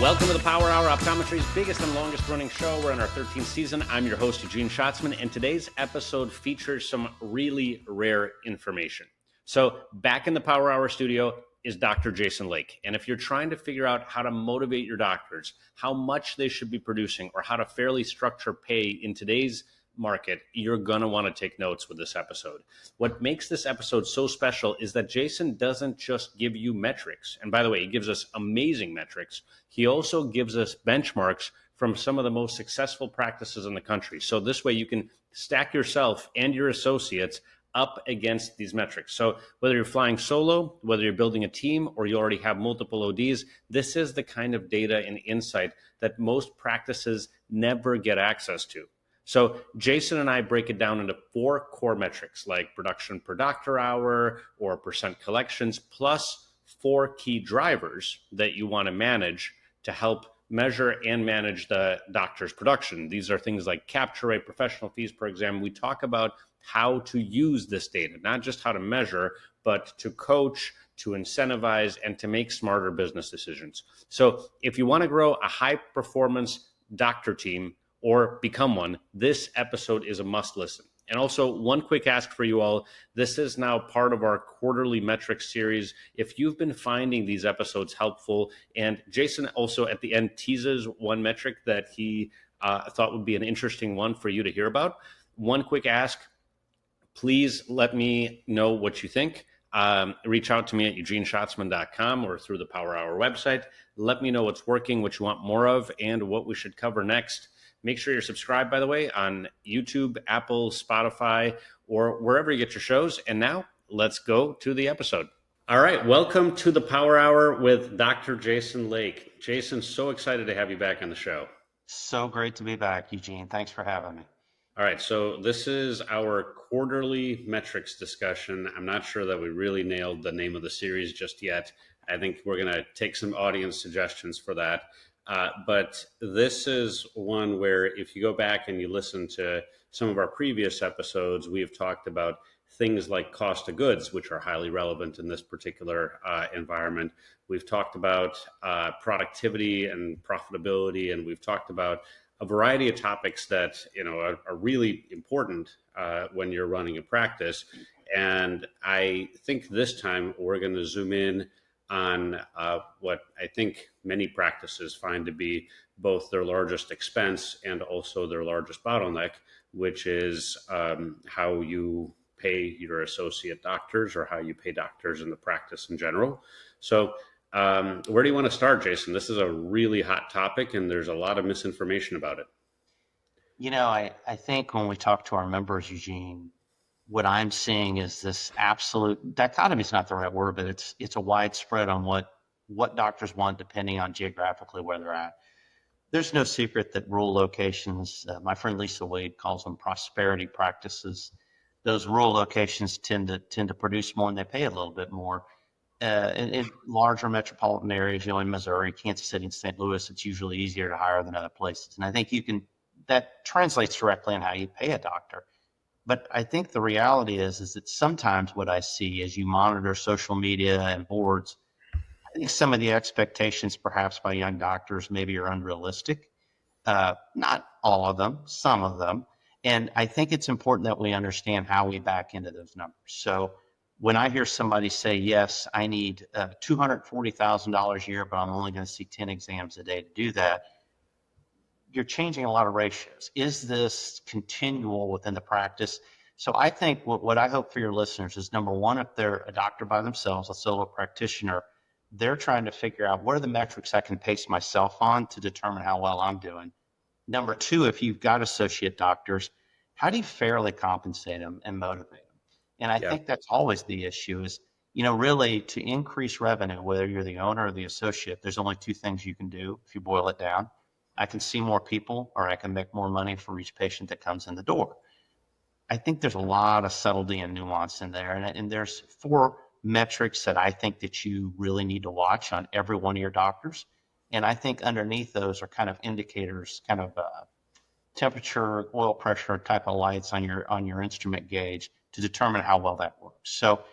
Welcome to the Power Hour, Optometry's biggest and longest running show. We're in our 13th season. I'm your host, Eugene Schatzman, and today's episode features some really rare information. So back in the Power Hour studio is Dr. Jason Lake. And if you're trying to figure out how to motivate your doctors, how much they should be producing, or how to fairly structure pay in today's market, you're going to want to take notes with this episode. What makes this episode so special is that Jason doesn't just give you metrics. And by the way, he gives us amazing metrics. He also gives us benchmarks from some of the most successful practices in the country. So this way you can stack yourself and your associates up against these metrics. So whether you're flying solo, whether you're building a team, or you already have multiple ODs, this is the kind of data and insight that most practices never get access to. So Jason and I break it down into 4 core metrics like production per doctor hour or percent collections, plus 4 key drivers that you want to manage to help measure and manage the doctor's production. These are things like capture rate, professional fees per exam. We talk about how to use this data, not just how to measure, but to coach, to incentivize, and to make smarter business decisions. So if you want to grow a high performance doctor team, or become one, this episode is a must listen. And also, one quick ask for you all. This is now part of our quarterly metrics series. If you've been finding these episodes helpful, and Jason also at the end teases one metric that he thought would be an interesting one for you to hear about, one quick ask, please let me know what you think. Reach out to me at eugeneschatzman.com or through the Power Hour website. Let me know what's working, what you want more of, and what we should cover next. Make sure you're subscribed, by the way, on YouTube, Apple, Spotify, or wherever you get your shows. And now let's go to the episode. All right. Welcome to the Power Hour with Dr. Jason Lake. Jason, so excited to have you back on the show. So great to be back, Eugene. Thanks for having me. All right. So this is our quarterly metrics discussion. I'm not sure that we really nailed the name of the series just yet. I think we're going to take some audience suggestions for that. But this is one where if you go back and you listen to some of our previous episodes, we've talked about things like cost of goods, which are highly relevant in this particular environment. We've talked about productivity and profitability, and we've talked about a variety of topics that are really important when you're running a practice. And I think this time we're going to zoom in on what I think many practices find to be both their largest expense and also their largest bottleneck, which is how you pay your associate doctors or how you pay doctors in the practice in general. So where do you want to start, Jason? This is a really hot topic and there's a lot of misinformation about it. I think when we talk to our members, Eugene, what I'm seeing is this absolute dichotomy is not the right word, but it's a widespread on what doctors want depending on geographically where they're at. There's no secret that rural locations, my friend Lisa Wade calls them prosperity practices. Those rural locations tend to produce more and they pay a little bit more. In larger metropolitan areas, in Missouri, Kansas City, and St. Louis, it's usually easier to hire than other places. And I think that translates directly on how you pay a doctor. But I think the reality is that sometimes what I see as you monitor social media and boards, I think some of the expectations perhaps by young doctors maybe are unrealistic. Not all of them, some of them. And I think it's important that we understand how we back into those numbers. So when I hear somebody say, yes, I need $240,000 a year, but I'm only going to see 10 exams a day to do that, you're changing a lot of ratios. Is this continual within the practice? So I think what I hope for your listeners is, number one, if they're a doctor by themselves, a solo practitioner, they're trying to figure out what are the metrics I can pace myself on to determine how well I'm doing. Number two, if you've got associate doctors, how do you fairly compensate them and motivate them? And I think that's always the issue is, really to increase revenue, whether you're the owner or the associate, there's only 2 things you can do if you boil it down. I can see more people or I can make more money for each patient that comes in the door. I think there's a lot of subtlety and nuance in there. And there's 4 metrics that I think that you really need to watch on every one of your doctors. And I think underneath those are kind of indicators, kind of temperature, oil pressure type of lights on your instrument gauge to determine how well that works. So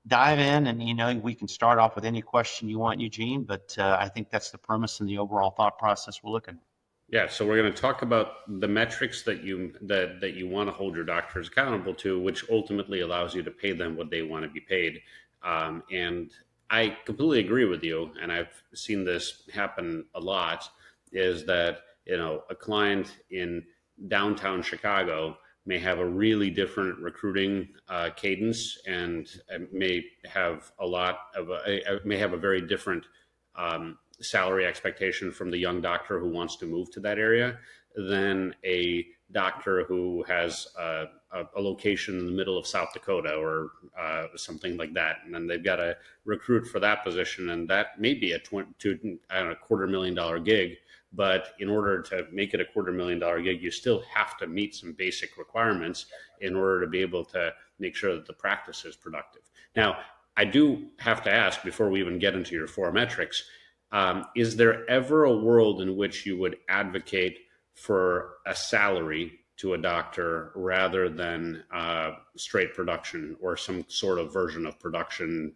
dive in, and we can start off with any question you want, Eugene. But I think that's the premise and the overall thought process we're looking at. Yeah, so we're going to talk about the metrics that you want to hold your doctors accountable to, which ultimately allows you to pay them what they want to be paid. And I completely agree with you, and I've seen this happen a lot. Is that a client in downtown Chicago may have a really different recruiting cadence, and may have may have a very different salary expectation from the young doctor who wants to move to that area than a doctor who has a location in the middle of South Dakota or something like that. And then they've got to recruit for that position. And that may be a $250,000 gig. But in order to make it a $250,000 gig, you still have to meet some basic requirements in order to be able to make sure that the practice is productive. Now, I do have to ask before we even get into your 4 metrics, is there ever a world in which you would advocate for a salary to a doctor rather than straight production or some sort of version of production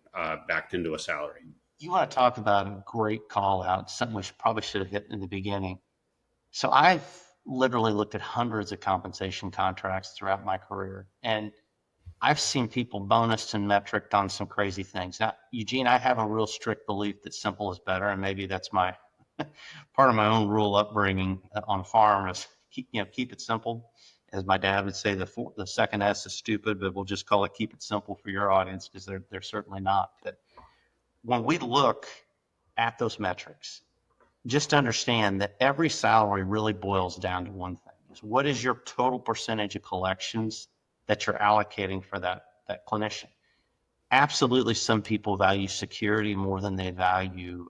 backed into a salary? You want to talk about a great call out, something we probably should have hit in the beginning. So I've literally looked at hundreds of compensation contracts throughout my career, and I've seen people bonused and metriced on some crazy things. Now, Eugene, I have a real strict belief that simple is better, and maybe that's my part of my own rural upbringing on a farm is keep it simple. As my dad would say, the second S is stupid, but we'll just call it keep it simple for your audience, because they're certainly not. But when we look at those metrics, just understand that every salary really boils down to one thing: is what is your total percentage of collections that you're allocating for that clinician. Absolutely, some people value security more than they value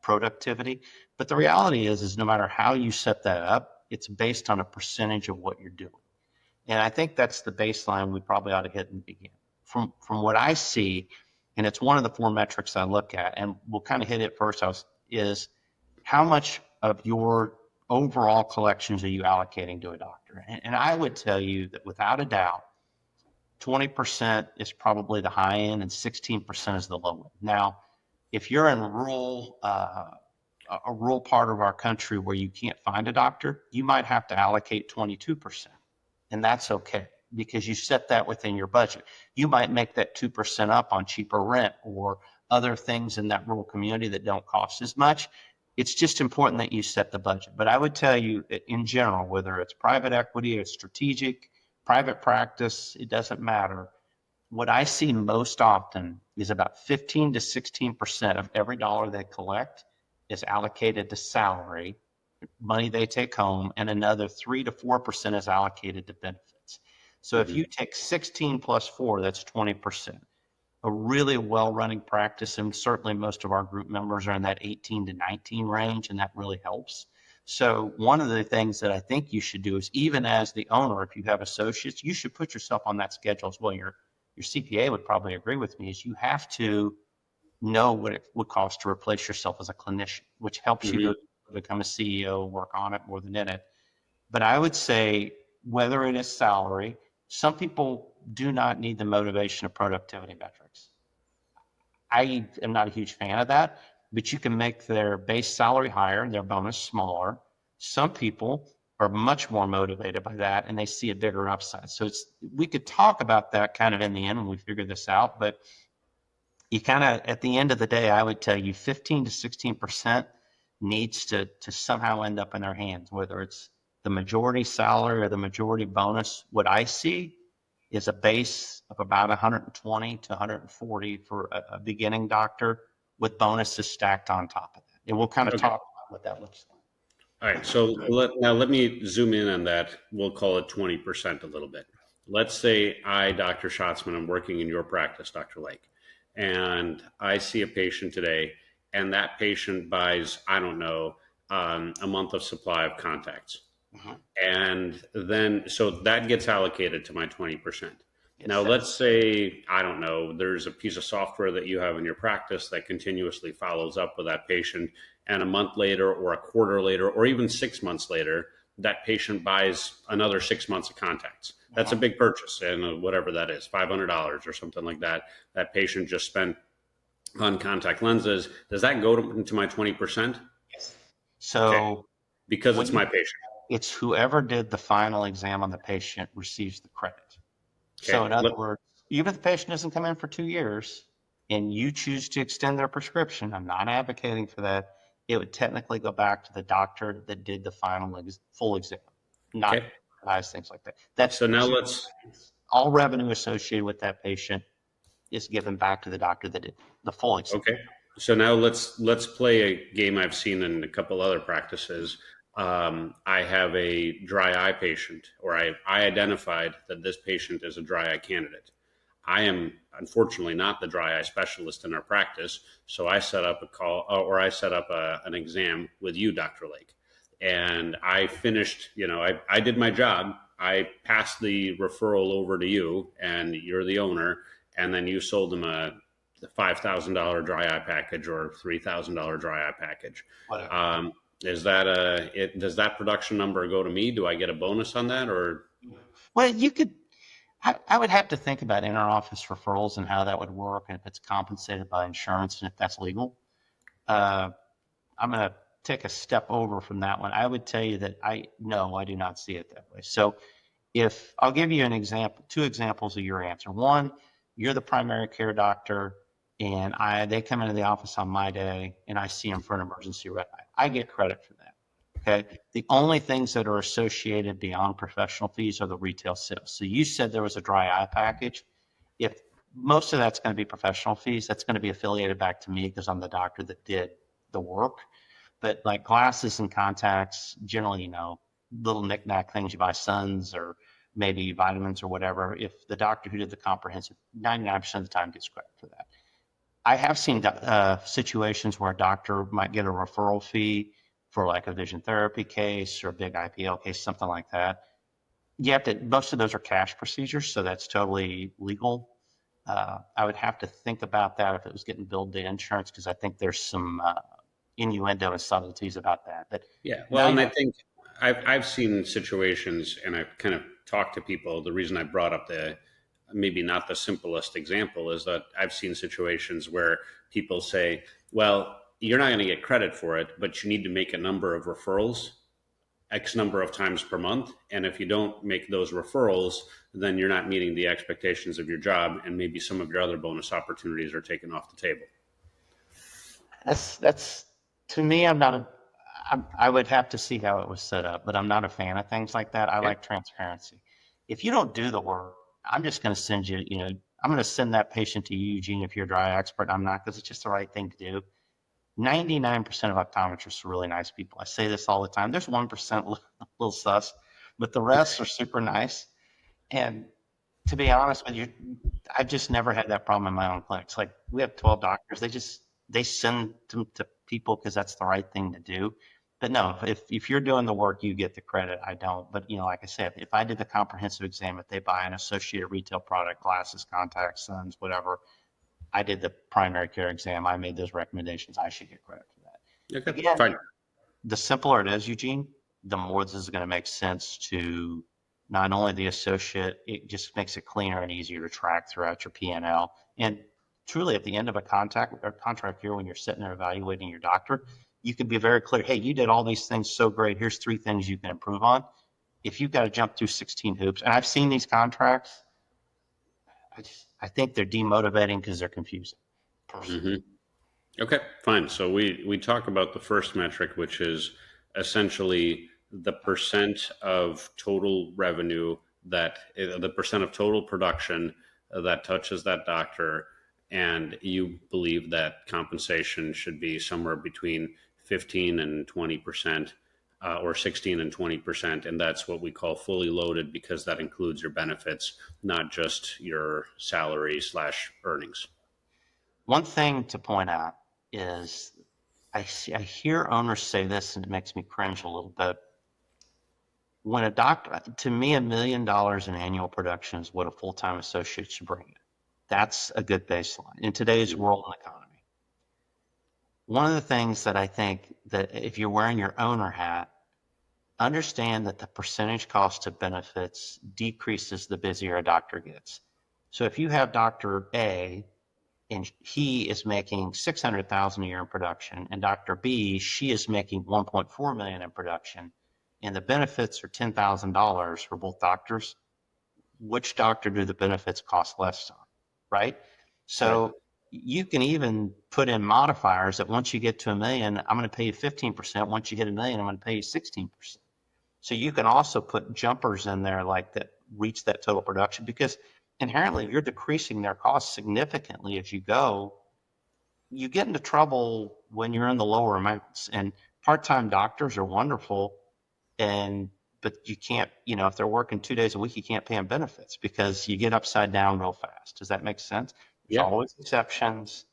productivity. But the reality is no matter how you set that up, it's based on a percentage of what you're doing. And I think that's the baseline we probably ought to hit in the beginning. From what I see, and it's one of the 4 metrics I look at, and we'll kind of hit it first, is how much of your overall collections are you allocating to a doctor? And I would tell you that without a doubt, 20% is probably the high end and 16% is the low end. Now, if you're in a rural part of our country where you can't find a doctor, you might have to allocate 22%. And that's okay, because you set that within your budget. You might make that 2% up on cheaper rent or other things in that rural community that don't cost as much. It's just important that you set the budget. But I would tell you that in general, whether it's private equity or strategic, private practice, it doesn't matter. What I see most often is about 15 to 16% of every dollar they collect is allocated to salary, money they take home, and another 3 to 4% is allocated to benefits. So if you take 16 plus 4, that's 20%. A really well-running practice, and certainly most of our group members are in that 18 to 19 range, and that really helps. So one of the things that I think you should do is, even as the owner, if you have associates, you should put yourself on that schedule as well. Your CPA would probably agree with me, is you have to know what it would cost to replace yourself as a clinician, which helps you to become a CEO, work on it more than in it. But I would say, whether it is salary, some people do not need the motivation of productivity metrics. I am not a huge fan of that, but you can make their base salary higher and their bonus smaller. Some people are much more motivated by that, and they see a bigger upside. So we could talk about that kind of in the end when we figure this out, but you kind of, at the end of the day, I would tell you 15 to 16% needs to somehow end up in their hands, whether it's the majority salary or the majority bonus. What I see is a base of about 120 to 140 for a beginning doctor, with bonuses stacked on top of that. And we'll kind of talk about what that looks like. All right, so let me zoom in on that. We'll call it 20% a little bit. Let's say I, Dr. Schatzman, I'm working in your practice, Dr. Lake, and I see a patient today, and that patient buys, I don't know, a month of supply of contacts. And then, so that gets allocated to my 20%. Now, let's say, I don't know, there's a piece of software that you have in your practice that continuously follows up with that patient, and a month later or a quarter later or even 6 months later, that patient buys another 6 months of contacts. That's a big purchase, and whatever that is, $500 or something like that. That patient just spent on contact lenses. Does that go into my 20%? Yes. Okay, So because when it's my patient. it's whoever did the final exam on the patient receives the credit. So Okay, in other words, even if the patient doesn't come in for 2 years and you choose to extend their prescription, I'm not advocating for that. It would technically go back to the doctor that did the full exam, not okay. eyes, things like that. That's So now let's all revenue associated with that patient is given back to the doctor that did the full exam. Okay. So now let's play a game I've seen in a couple other practices. I have a dry eye patient, or I identified that this patient is a dry eye candidate. I am unfortunately not the dry eye specialist in our practice, so I set up a call, or I set up an exam with you, Dr. Lake, and I finished. I did my job. I passed the referral over to you, and you're the owner, and then you sold them a $5,000 dry eye package or $3,000 dry eye package. Whatever. Is that does that production number go to me? Do I get a bonus on that, or? Well, you could. I would have to think about inter-office referrals and how that would work, and if it's compensated by insurance and if that's legal. Uh, I'm going to take a step over from that one. I would tell you that I do not see it that way. So if I'll give you an example, two examples of your answer. One, you're the primary care doctor and they come into the office on my day and I see them for an emergency red eye. I get credit for that. Okay. The only things that are associated beyond professional fees are the retail sales. So you said there was a dry eye package. If most of that's going to be professional fees, that's going to be affiliated back to me because I'm the doctor that did the work. But like glasses and contacts, generally, little knickknack things you buy, Suns or maybe vitamins or whatever. If the doctor who did the comprehensive, 99% of the time gets credit for that. I have seen situations where a doctor might get a referral fee for like a vision therapy case or a big IPL case, something like that. Most of those are cash procedures, so that's totally legal. I would have to think about that if it was getting billed to insurance, because I think there's some innuendo and subtleties about that. But Yeah, well, and I think I've seen situations, and I've kind of talked to people. The reason I brought up the maybe not the simplest example is that I've seen situations where people say, "Well, you're not going to get credit for it, but you need to make a number of referrals, X number of times per month, and if you don't make those referrals, then you're not meeting the expectations of your job, and maybe some of your other bonus opportunities are taken off the table." that's to me, I would have to see how it was set up, but I'm not a fan of things like that. I Okay. like transparency. If you don't do the work, I'm just going to send you, I'm going to send that patient to you, Eugene, if you're a dry eye expert. I'm not, because it's just the right thing to do. 99% of optometrists are really nice people. I say this all the time. There's 1% a little sus, but the rest are super nice. And to be honest with you, I've just never had that problem in my own clinics. Like we have 12 doctors. They send them to people because that's the right thing to do. But no, if you're doing the work, you get the credit. I don't. But like I said, if I did the comprehensive exam, if they buy an associated retail product, glasses, contacts, Suns, whatever, I did the primary care exam. I made those recommendations. I should get credit for that. Okay, Again, fine. the simpler it is, Eugene, the more this is going to make sense to not only the associate, it just makes it cleaner and easier to track throughout your P&L. And truly, at the end of a contract year, when you're sitting there evaluating your doctor, you can be very clear. Hey, you did all these things so great. Here's 3 things you can improve on. If you've got to jump through 16 hoops, and I've seen these contracts, I think they're demotivating because they're confusing. Mm-hmm. Okay, fine. So we talk about the first metric, which is essentially the percent of total revenue the percent of total production that touches that doctor, and you believe that compensation should be somewhere between 15 and 20%, or 16 and 20%, and that's what we call fully loaded because that includes your benefits, not just your salary / earnings. One thing to point out is I hear owners say this, and it makes me cringe a little bit. When a doctor, to me, $1 million in annual production is what a full-time associate should bring in. That's a good baseline in today's world and economy. One of the things that I think that if you're wearing your owner hat, understand that the percentage cost of benefits decreases the busier a doctor gets. So if you have Dr. A and he is making 600,000 a year in production, and Dr. B, she is making 1.4 million in production, and the benefits are $10,000 for both doctors, which doctor do the benefits cost less on, right? So Right. you can even put in modifiers that once you get to a million, I'm going to pay you 15%. Once you hit a million, I'm going to pay you 16%. So you can also put jumpers in there like that reach that total production, because inherently you're decreasing their costs significantly as you go. You get into trouble when you're in the lower amounts, and part-time doctors are wonderful, and but you can't, if they're working 2 days a week, you can't pay them benefits because you get upside down real fast. Does that make sense? There's Yeah. always exceptions,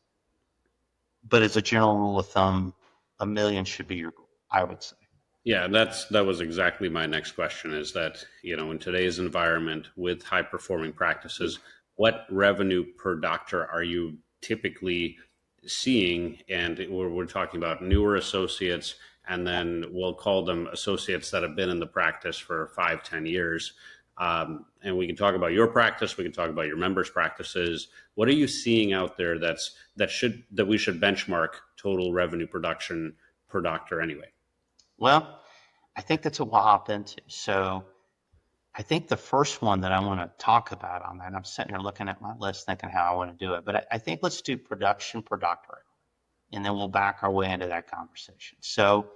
but as a general rule of thumb, a million should be your goal, I would say. Yeah, that was exactly my next question, is that, in today's environment with high performing practices, what revenue per doctor are you typically seeing? And we're talking about newer associates, and then we'll call them associates that have been in the practice for 5, 10 years. And we can talk about your practice, we can talk about your members' practices. What are you seeing out there that we should benchmark total revenue production per doctor anyway? Well, I think that's what we'll hop into. So I think the first one that I want to talk about on that, I'm sitting here looking at my list thinking how I want to do it, but I think let's do production per doctor, and then we'll back our way into that conversation. So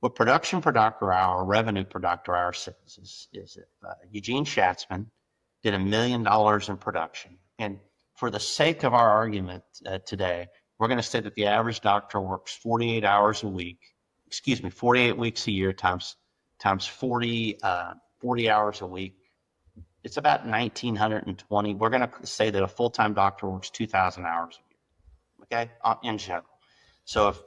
what production per doctor hour, revenue per doctor hour says is that Eugene Schatzman did $1 million in production. And for the sake of our argument today, we're going to say that the average doctor works 48 hours a week, 48 weeks a year times 40, 40 hours a week. It's about 1,920. We're going to say that a full-time doctor works 2,000 hours a year, okay, in general. So if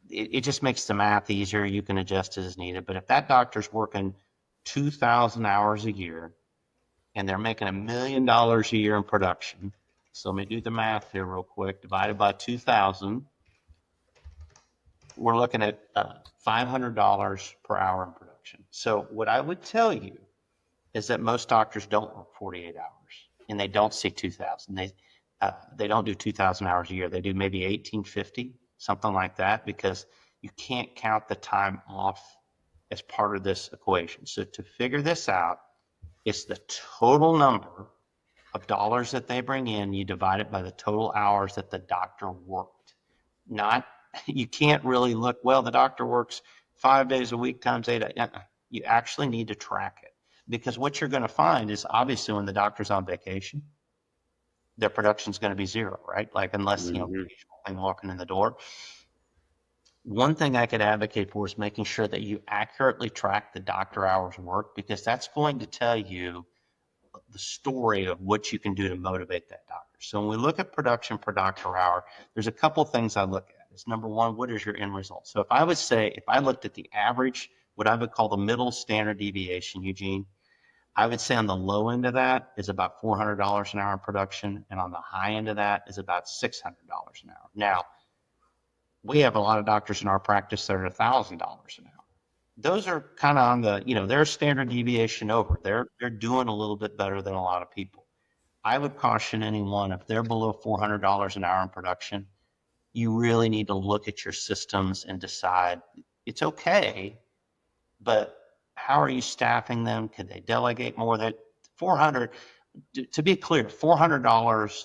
it just makes the math easier, you can adjust as needed. But if that doctor's working 2,000 hours a year and they're making $1 million a year in production, so let me do the math here real quick. Divided by 2,000, we're looking at $500 per hour in production. So what I would tell you is that most doctors don't work 48 hours, and they don't see 2,000. They don't do 2,000 hours a year. They do maybe 1,850, something like that, because you can't count the time off as part of this equation. So to figure this out, it's the total number of dollars that they bring in. You divide it by the total hours that the doctor worked. Not, you can't really look, well, the doctor works 5 days a week times 8. You actually need to track it, because what you're going to find is obviously when the doctor's on vacation, their production's going to be zero, right? Like unless, Mhm. walking in the door. One thing I could advocate for is making sure that you accurately track the doctor hours work, because that's going to tell you the story of what you can do to motivate that doctor. So when we look at production per doctor hour, there's a couple things I look at. It's number one, what is your end result? So if I looked at the average, what I would call the middle standard deviation, Eugene, I would say on the low end of that is about $400 an hour in production, and on the high end of that is about $600 an hour. Now, we have a lot of doctors in our practice that are $1,000 an hour. Those are kind of on the, they're standard deviation over. They're doing a little bit better than a lot of people. I would caution anyone, if they're below $400 an hour in production, you really need to look at your systems and decide it's okay, but how are you staffing them? Could they delegate more? That 400, to be clear, $400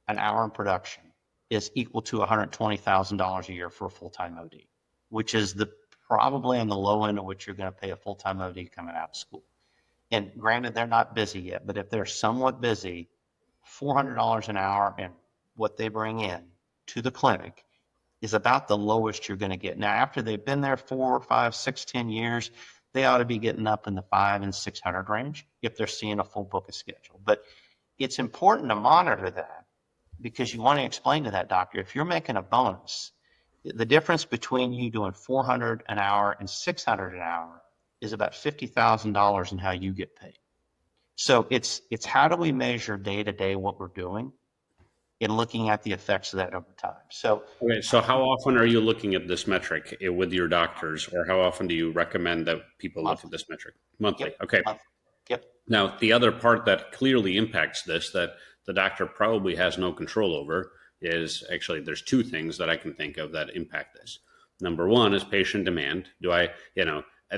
an hour in production is equal to $120,000 a year for a full-time OD, which is probably on the low end of what you're going to pay a full-time OD coming out of school. And granted, they're not busy yet, but if they're somewhat busy, $400 an hour and what they bring in to the clinic is about the lowest you're going to get. Now, after they've been there 4, 5, 6, 10 years, they ought to be getting up in the 500 and 600 range if they're seeing a full book of schedule. But it's important to monitor that, because you want to explain to that doctor, if you're making a bonus, the difference between you doing 400 an hour and 600 an hour is about $50,000 in how you get paid. So it's how do we measure day to day what we're doing? in looking at the effects of that over time. So, Okay, so how often are you looking at this metric with your doctors, or how often do you recommend that people look at monthly. this metric? Monthly. Yep. Okay. Monthly. Yep. Now, the other part that clearly impacts this that the doctor probably has no control over is actually there's two things that I can think of that impact this. Number one is patient demand. There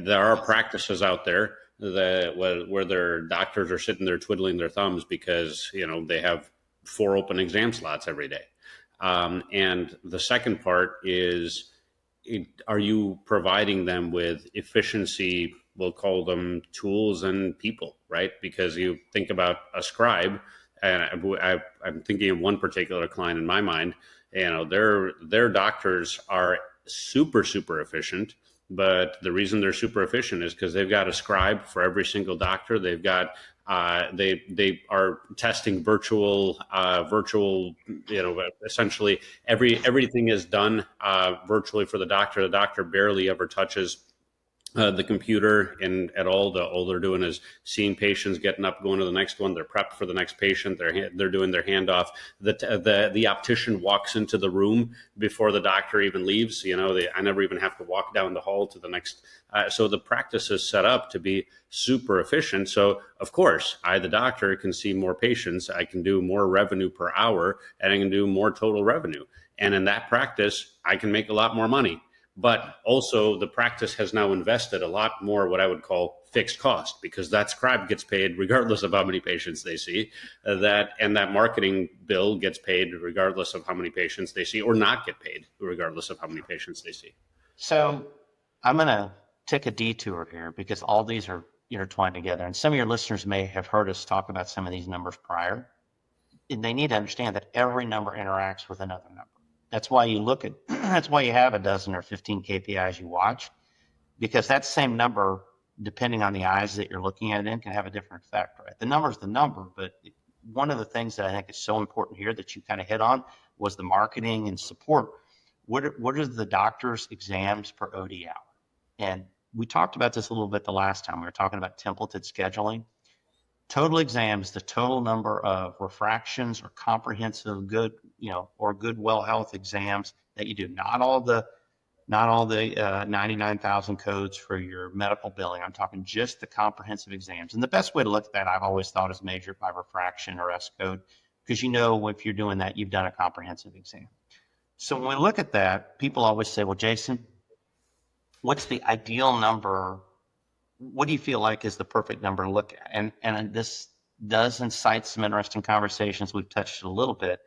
are practices out there that where their doctors are sitting there twiddling their thumbs because they have 4 open exam slots every day. And the second part is, are you providing them with efficiency? We'll call them tools and people, right? Because you think about a scribe, and I'm thinking of one particular client in my mind. Their doctors are super efficient, but the reason they're super efficient is because they've got a scribe for every single doctor. They've got they are testing virtual, essentially everything is done virtually for the doctor. The doctor barely ever touches the computer and at all. All they're doing is seeing patients, getting up, going to the next one. They're prepped for the next patient. They're doing their handoff. The optician walks into the room before the doctor even leaves. I never even have to walk down the hall to the next. So the practice is set up to be super efficient. So of course, the doctor, can see more patients. I can do more revenue per hour, and I can do more total revenue. And in that practice, I can make a lot more money. But also the practice has now invested a lot more what I would call fixed cost, because that scribe gets paid regardless of how many patients they see, that marketing bill gets paid regardless of how many patients they see, or not get paid regardless of how many patients they see. So I'm going to take a detour here because all these are intertwined together. And some of your listeners may have heard us talk about some of these numbers prior. And they need to understand that every number interacts with another number. That's why that's why you have a dozen or 15 KPIs you watch, because that same number, depending on the eyes that you're looking at it in, can have a different effect, right? The number is the number, but one of the things that I think is so important here that you kind of hit on was the marketing and support. What are the doctor's exams per OD hour? And we talked about this a little bit the last time. We were talking about templated scheduling. Total exams, the total number of refractions or comprehensive good well health exams that you do, not all the 99,000 codes for your medical billing. I'm talking just the comprehensive exams. And the best way to look at that, I've always thought, is measured by refraction or S code, because if you're doing that, you've done a comprehensive exam. So when we look at that, people always say, well, Jason, what's the ideal number? What do you feel like is the perfect number to look at? And this does incite some interesting conversations. We've touched it a little bit.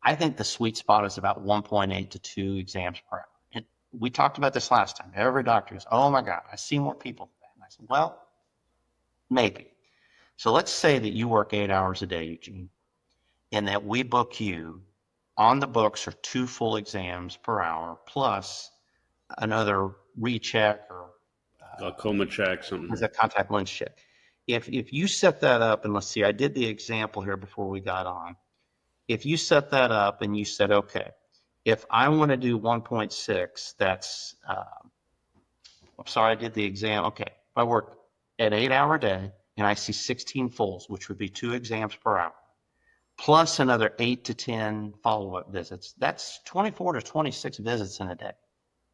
I think the sweet spot is about 1.8 to 2 exams per hour. And we talked about this last time. Every doctor goes, oh my God, I see more people than that. And I said, well, maybe. So let's say that you work 8 hours a day, Eugene, and that we book you on the books are 2 full exams per hour plus another recheck or A coma check, something. Is a contact lens check. If you set that up, and let's see, I did the example here before we got on. If you set that up and you said, okay, if I want to do 1.6, that's, I'm sorry, I did the exam. Okay, if I work an 8-hour day and I see 16 fulls, which would be 2 exams per hour, plus another 8 to 10 follow-up visits, that's 24 to 26 visits in a day.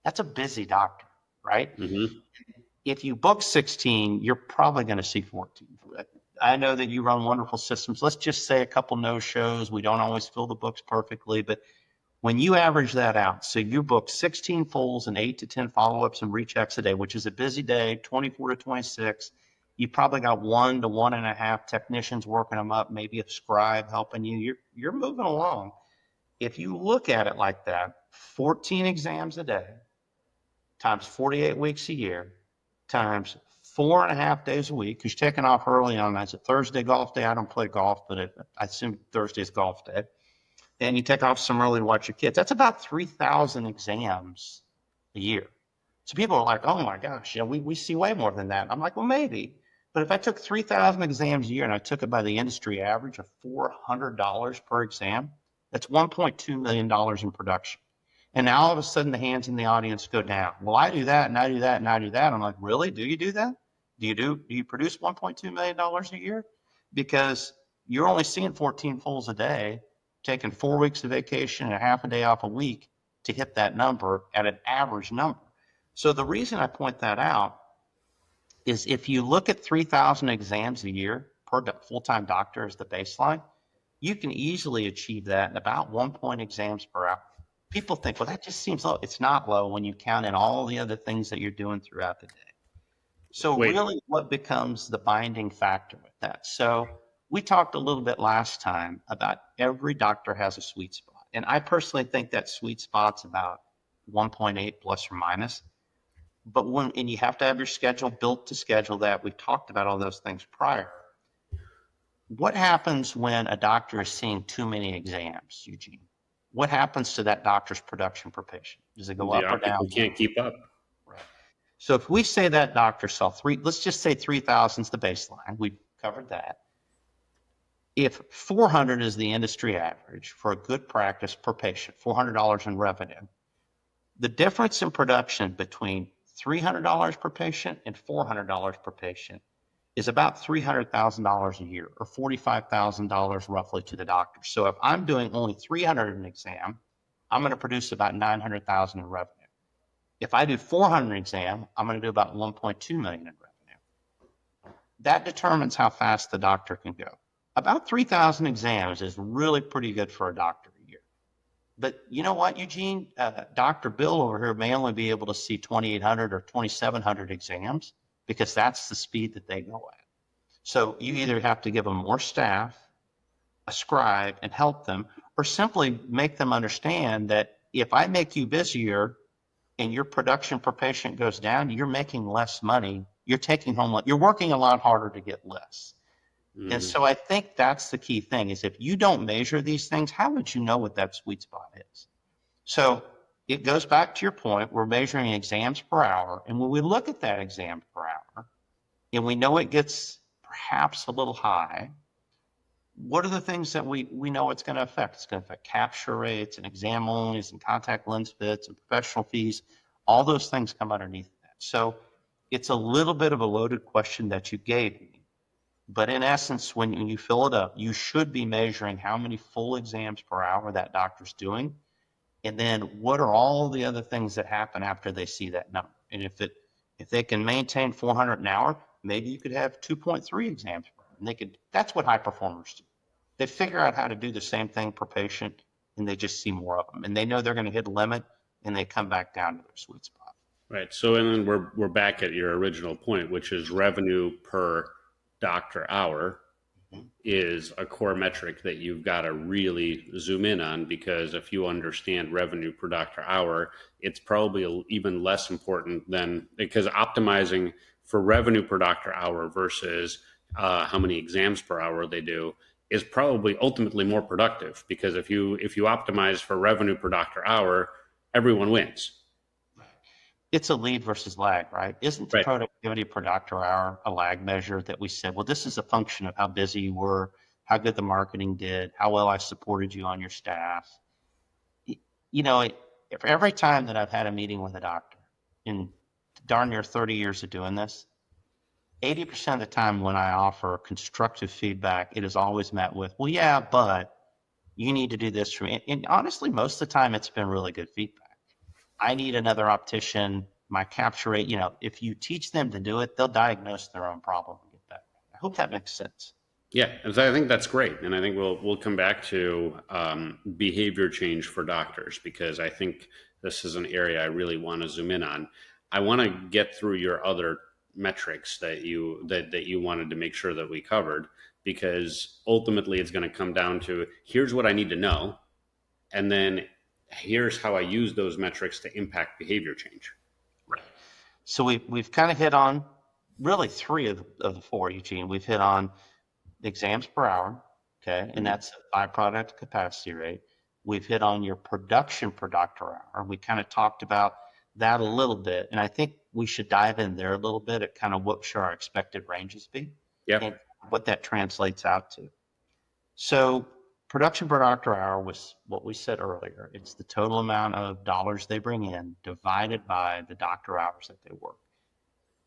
That's a busy doctor, right? Mm-hmm. If you book 16, you're probably going to see 14. I know that you run wonderful systems. Let's just say a couple no-shows. We don't always fill the books perfectly, but when you average that out, so you book 16 fulls and 8 to 10 follow-ups and rechecks a day, which is a busy day, 24 to 26. You probably got 1 to 1.5 technicians working them up, maybe a scribe helping you. You're moving along. If you look at it like that, 14 exams a day times 48 weeks a year, times 4.5 days a week, because you're taking off early on. That's a Thursday golf day. I don't play golf, but I assume Thursday is golf day. And you take off some early to watch your kids. That's about 3,000 exams a year. So people are like, oh my gosh, we see way more than that. I'm like, well, maybe. But if I took 3,000 exams a year and I took it by the industry average of $400 per exam, that's $1.2 million in production. And now all of a sudden the hands in the audience go down. Well, I do that and I do that and I do that. I'm like, really? Do you do that? Do you produce $1.2 million a year? Because you're only seeing 14 fulls a day taking 4 weeks of vacation and a half a day off a week to hit that number at an average number. So the reason I point that out is if you look at 3,000 exams a year per full-time doctor as the baseline, you can easily achieve that in about 1 point exams per hour. People think, well, that just seems low. It's not low when you count in all the other things that you're doing throughout the day. So Wait, really what becomes the binding factor with that? So we talked a little bit last time about every doctor has a sweet spot. And I personally think that sweet spot's about 1.8 plus or minus. But and you have to have your schedule built to schedule that. We've talked about all those things prior. What happens when a doctor is seeing too many exams, Eugene? What happens to that doctor's production per patient? Does it go up or down? people can't keep up. Right. So if we say that doctor saw let's just say 3,000 is the baseline. We've covered that. If 400 is the industry average for a good practice per patient, $400 in revenue, the difference in production between $300 per patient and $400 per patient is about $300,000 a year, or $45,000 roughly to the doctor. So if I'm doing only 300 an exam, I'm going to produce about 900,000 in revenue. If I do 400 exam, I'm going to do about 1.2 million in revenue. That determines how fast the doctor can go. About 3,000 exams is really pretty good for a doctor a year. But you know what, Eugene? Dr. Bill over here may only be able to see 2,800 or 2,700 exams because that's the speed that they go at. So you either have to give them more staff, a scribe, and help them, or simply make them understand that if I make you busier and your production per patient goes down, you're making less money. You're taking home, you're working a lot harder to get less. And so I think that's the key thing is if you don't measure these things, how would you know what that sweet spot is? So it goes back to your point, we're measuring exams per hour. And when we look at that exam per hour and we know it gets perhaps a little high, what are the things that we know it's going to affect? It's going to affect capture rates and exam onlys and contact lens fits and professional fees. All those things come underneath that. So it's a little bit of a loaded question that you gave me. But in essence, when you fill it up, you should be measuring how many full exams per hour that doctor's doing. And then what are all the other things that happen after they see that number? And if they can maintain 400 an hour, maybe you could have 2.3 exams per hour. And that's what high performers do. They figure out how to do the same thing per patient and they just see more of them. And they know they're going to hit a limit and they come back down to their sweet spot. Right. So, and then we're back at your original point, which is revenue per doctor hour is a core metric that you've got to really zoom in on, because if you understand revenue per doctor hour, it's probably even less important than, because optimizing for revenue per doctor hour versus how many exams per hour they do is probably ultimately more productive, because if you optimize for revenue per doctor hour, everyone wins. It's a lead versus lag, right? Isn't the Right. productivity per doctor hour a lag measure that we said, well, this is a function of how busy you were, how good the marketing did, how well I supported you on your staff. You know, if every time that I've had a meeting with a doctor in darn near 30 years of doing this, 80% of the time when I offer constructive feedback, it is always met with, well, yeah, but you need to do this for me. And honestly, most of the time it's been really good feedback. I need another optician. My capture rate, if you teach them to do it, they'll diagnose their own problem and get that. I hope that makes sense. Yeah, and so I think that's great, and I think we'll come back to behavior change for doctors, because I think this is an area I really want to zoom in on. I want to get through your other metrics that you wanted to make sure that we covered, because ultimately it's going to come down to, here's what I need to know, and then here's how I use those metrics to impact behavior change. Right. So we've kind of hit on really three of the four, Eugene. We've hit on exams per hour, okay, and that's a byproduct capacity rate. We've hit on your production per doctor hour. We kind of talked about that a little bit, and I think we should dive in there a little bit at kind of what should our expected ranges be, and what that translates out to. So production per doctor hour was what we said earlier. It's the total amount of dollars they bring in divided by the doctor hours that they work.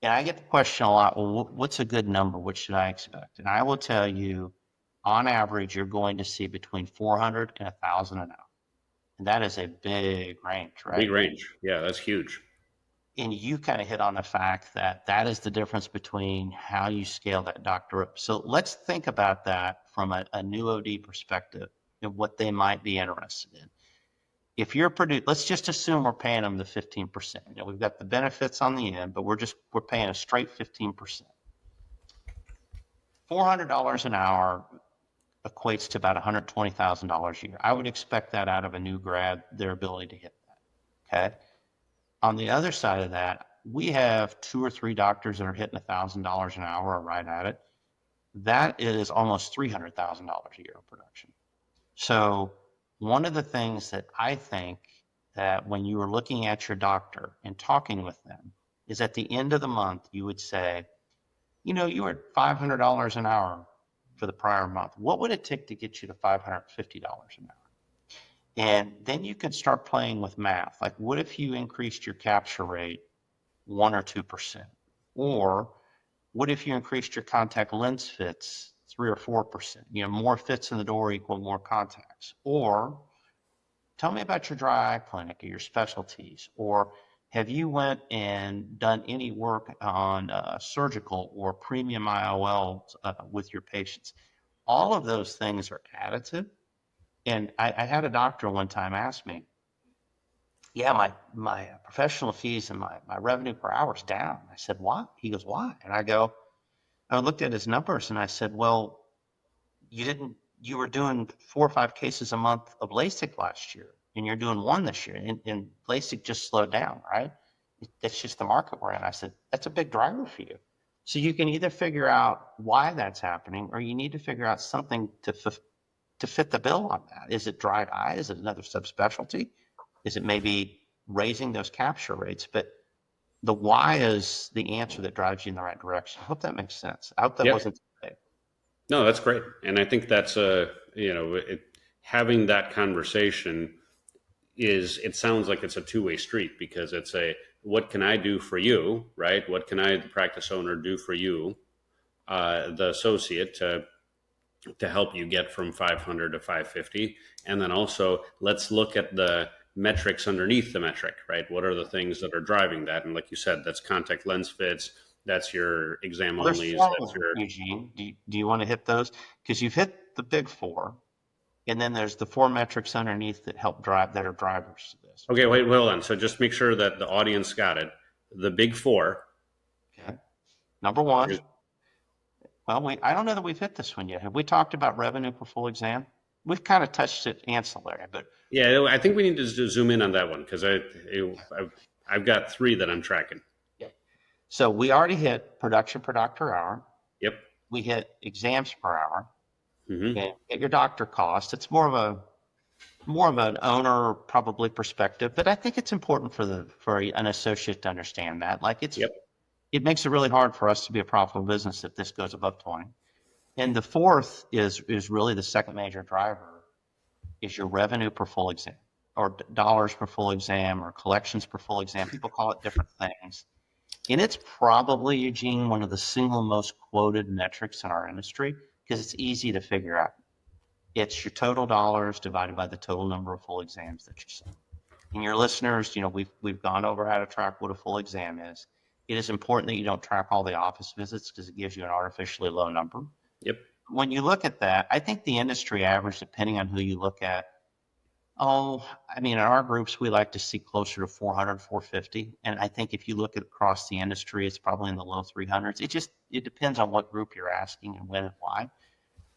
And I get the question a lot, well, what's a good number? What should I expect? And I will tell you, on average, you're going to see between 400 and 1,000 an hour. And that is a big range, right? Big range. Yeah, that's huge. And you kind of hit on the fact that that is the difference between how you scale that doctor up. So let's think about that from a new OD perspective and what they might be interested in. If you're let's just assume we're paying them the 15%. You know, we've got the benefits on the end, but we're paying a straight 15%. $400 an hour equates to about $120,000 a year. I would expect that out of a new grad, their ability to hit that. Okay. On the other side of that, we have 2 or 3 doctors that are hitting $1,000 an hour or right at it. That is almost $300,000 a year of production. So one of the things that I think that when you are looking at your doctor and talking with them is at the end of the month, you would say, you know, you were at $500 an hour for the prior month. What would it take to get you to $550 an hour? And then you can start playing with math. Like, what if you increased your capture rate 1 or 2%? Or what if you increased your contact lens fits 3 or 4%? You know, more fits in the door equal more contacts. Or tell me about your dry eye clinic or your specialties. Or have you went and done any work on surgical or premium IOLs with your patients? All of those things are additive. And I had a doctor one time ask me, yeah, my professional fees and my revenue per hour is down. I said, why? He goes, why? And I looked at his numbers and I said, well, you were doing 4 or 5 cases a month of LASIK last year, and you're doing 1 this year, and LASIK just slowed down, right? That's just the market we're in. I said, that's a big driver for you. So you can either figure out why that's happening, or you need to figure out something to fit the bill on that. Is it dry eye? Is it another subspecialty? Is it maybe raising those capture rates? But the why is the answer that drives you in the right direction. I hope that makes sense. I hope that wasn't too big. No, that's great. And I think that's having that conversation it sounds like it's a two-way street, because it's what can I do for you, right? What can I, the practice owner, do for you, the associate, to help you get from 500 to 550. And then also let's look at the metrics underneath the metric, right? What are the things that are driving that? And like you said, that's contact lens fits. That's your exam only. Eugene, do you want to hit those? Because you've hit the big 4, and then there's the 4 metrics underneath that are drivers to this. Okay, wait, hold on. So just make sure that the audience got it. The big 4. Okay. Number 1. Well, I don't know that we've hit this one yet. Have we talked about revenue per full exam? We've kind of touched it ancillary, but yeah, I think we need to zoom in on that one, because I've got 3 that I'm tracking. Yeah. So we already hit production per doctor hour. Yep. We hit exams per hour. Mm-hmm. Okay. Get your doctor cost. It's more of an owner probably perspective, but I think it's important for an associate to understand that. Like it makes it really hard for us to be a profitable business if this goes above 20. And the 4th is really the second major driver, is your revenue per full exam, or dollars per full exam, or collections per full exam. People call it different things. And it's probably, Eugene, one of the single most quoted metrics in our industry, because it's easy to figure out. It's your total dollars divided by the total number of full exams that you sell. And your listeners, we've gone over how to track what a full exam is. It is important that you don't track all the office visits, because it gives you an artificially low number. Yep. When you look at that, I think the industry average, depending on who you look at, in our groups, we like to see closer to 400, 450. And I think if you look at across the industry, it's probably in the low 300s. It depends on what group you're asking and when and why.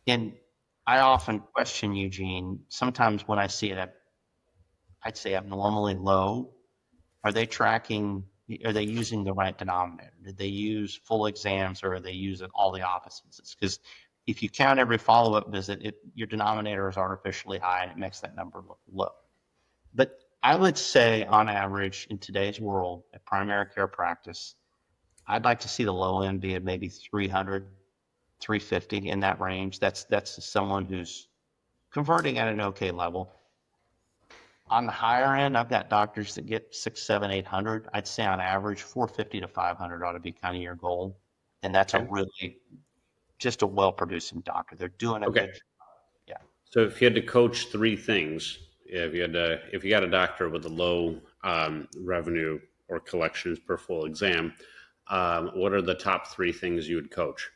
And I often question, Eugene, sometimes when I see it, I'd say abnormally low. Are they using the right denominator? Did they use full exams, or are they using all the office visits? Because if you count every follow-up visit, your denominator is artificially high, and it makes that number look low. But I would say, on average, in today's world, at primary care practice, I'd like to see the low end be at maybe 300, 350, in that range. That's someone who's converting at an okay level. On the higher end, I've got doctors that get 600, 700, 800. I'd say on average, 450 to 500 ought to be kind of your goal. And that's a really just a well-producing doctor. They're doing a Okay. good job. Yeah. So if you had to coach three things, if you got a doctor with a low revenue or collections per full exam, what are the top three things you would coach?